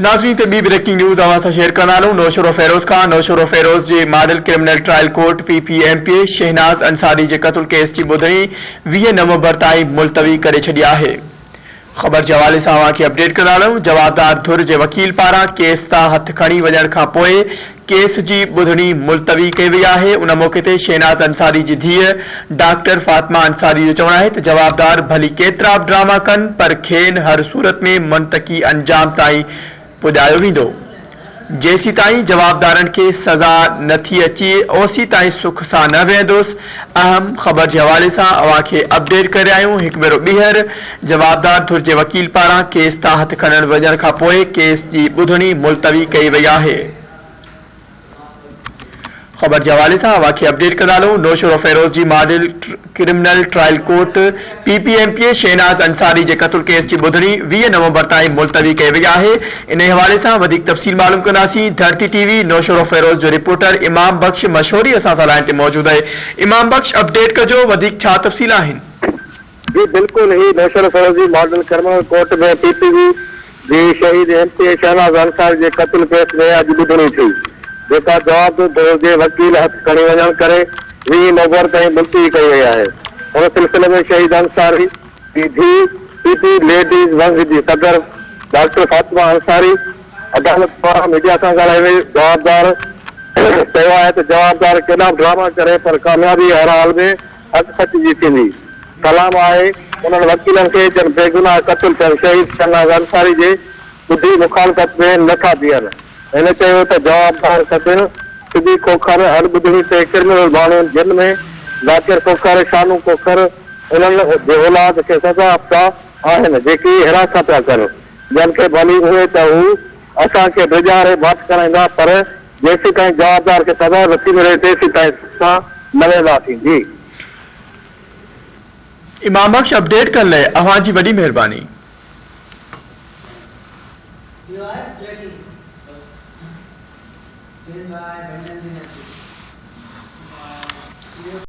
नाज़रीन ते ॿी ब्रेकिंग न्यूज़ अवां सां शेयर कंदा हलूं। नौशरो फेरोज़ खान नौशरो फेरोज़ जे model criminal trial court PPMP Shahnaz Ansari जे क़त्ल केस जी ॿुधणी 20 नवंबर ताईं मुलतवी करे छॾी आहे। ख़बर जे हवाले सां अवां खे अपडेट कंदा हलूं। जवाबदार धुर जे वकील पारां केस तां हथ खणी वञण खां पोइ केस जी ॿुधणी मुलतवी कई वई आहे। उन मौक़े ते शहनाज अंसारी जी धीअ डॉक्टर फातिमा अंसारी जो चवणु आहे त जवाबदार भली केतिरा बि ड्रामा कनि पर खेनि हर सूरत में मुंतकी अंजाम ताईं पुॼायो वेंदो। जेसी ताईं जवाबदारनि खे सज़ा नथी अचे ओसी ताईं सुख सां न वेहंदुसि। अहम ख़बर जे हवाले सां अवां खे अपडेट करे आहियूं। हिकु भेरो ॿीहर जवाबदार धुर जे वकील पारां केस तां हथ खणण वञण खां पोइ केस जी ॿुधणी मुलतवी कई वई आहे। ख़बर जे हवाले सां अवां खे अपडेट कंदा हलूं। नौशरो फेरोज़ जी model criminal trial court PPMP Shahnaz Ansari जे क़त्ल केस जी ॿुधणी 20 नवंबर ताईं मुलतवी कई वई आहे। इन हवाले सां वधीक तफ़सील मालूम कंदासीं। धरती TV नौशरो फेरोज़ जो रिपोर्टर इमाम बख्श मशहूरी असां सां लाइन ते मौजूद आहे। इमाम बख्श अपडेट कजो, वधीक छा तफ़सील आहिनि? जी बिल्कुल ही नौशरो फेरोज़ जी मॉडल क्रिमिनल कोर्ट में PPV जी शहीद MP शहनाज अंसारी जे क़त्ल केस में अॼु ॿुधणी थी, जेका जवाबदार जे वकील हथ खणी वञण करे 20 नवंबर ताईं मुलतवी कई वई आहे। उन सिलसिले में शहीद अंसारी जी धीउ PP लेडीज़ वंग जी सदर डॉक्टर फातिमा अंसारी अदालत पारां मीडिया सां ॻाल्हाए वई। जवाबदार चयो आहे त जवाबदार केॾा ड्रामा करे पर कामयाबी हर हाल में हक़ सच जी थींदी। सलाम आहे उन्हनि वकीलनि खे जन बेगुनाह क़त्ल थियल शहीद शहनाज अंसारी जे ॿुधी मुखालफ़त में नथा बीहनि। हिन चयो त जवाबदार कतिल सिद्दी खोखर हर ॿुधणी ते क्रिमिनल माण्हुनि जिन में ज़ाकिर खोखर शानू खोखर उन्हनि जे औलाद खे सज़ा याफ़्ता आहिनि जेकी हिरासत पिया कनि, जन खे भली उहे त हू असांखे बिगाड़े बात कराईंदा पर जेसी ताईं जवाबदार खे सज़ा नथी मिले तेसी ताईं असां न वेंदासीं। जी इमाम बख्श अपडेट करण लाइ अवां जी वॾी महिरबानी।